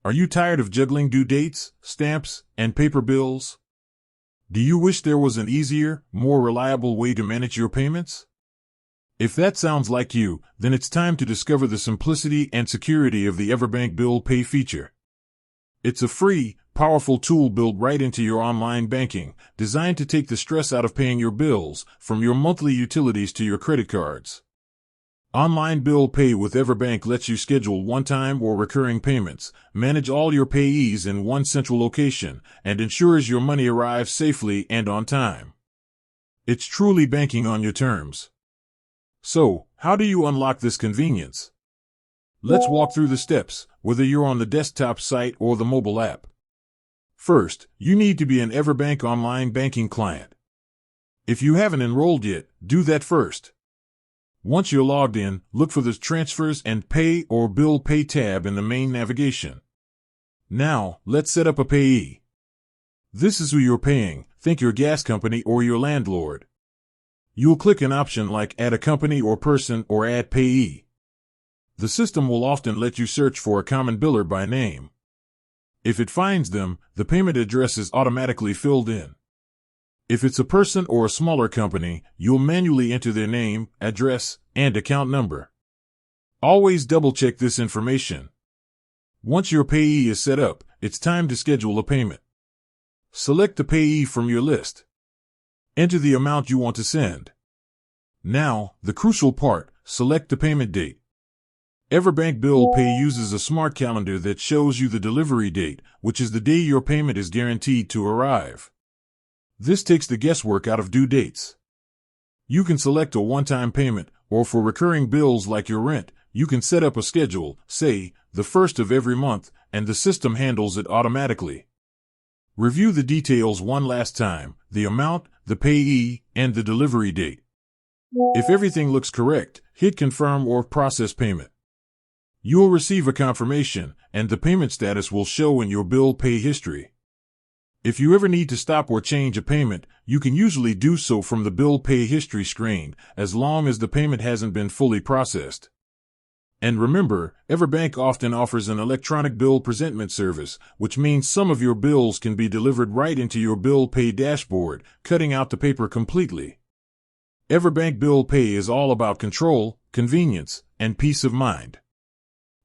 Are you tired of juggling due dates, stamps, and paper bills? Do you wish there was an easier, more reliable way to manage your payments? If that sounds like you, then it's time to discover the simplicity and security of the EverBank Bill Pay feature. It's a free, powerful tool built right into your online banking, designed to take the stress out of paying your bills, from your monthly utilities to your credit cards. Online Bill Pay with EverBank lets you schedule one-time or recurring payments, manage all your payees in one central location, and ensures your money arrives safely and on time. It's truly banking on your terms. So, how do you unlock this convenience? Let's walk through the steps, whether you're on the desktop site or the mobile app. First, you need to be an EverBank online banking client. If you haven't enrolled yet, do that first. Once you're logged in, look for the Transfers and Pay or Bill Pay tab in the main navigation. Now, let's set up a payee. This is who you're paying, think your gas company or your landlord. You'll click an option like Add a Company or Person or Add Payee. The system will often let you search for a common biller by name. If it finds them, the payment address is automatically filled in. If it's a person or a smaller company, you'll manually enter their name, address, and account number. Always double-check this information. Once your payee is set up, it's time to schedule a payment. Select the payee from your list. Enter the amount you want to send. Now, the crucial part, select the payment date. EverBank Bill Pay uses a smart calendar that shows you the delivery date, which is the day your payment is guaranteed to arrive. This takes the guesswork out of due dates. You can select a one-time payment, or for recurring bills like your rent, you can set up a schedule, say, the first of every month, and the system handles it automatically. Review the details one last time, the amount, the payee, and the delivery date. If everything looks correct, hit confirm or process payment. You'll receive a confirmation, and the payment status will show in your bill pay history. If you ever need to stop or change a payment, you can usually do so from the bill pay history screen, as long as the payment hasn't been fully processed. And remember, EverBank often offers an electronic bill presentment service, which means some of your bills can be delivered right into your bill pay dashboard, cutting out the paper completely. EverBank Bill Pay is all about control, convenience, and peace of mind.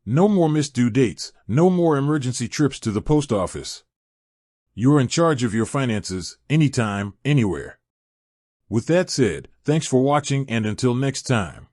No more missed due dates, no more emergency trips to the post office. You're in charge of your finances, anytime, anywhere. With that said, thanks for watching and until next time.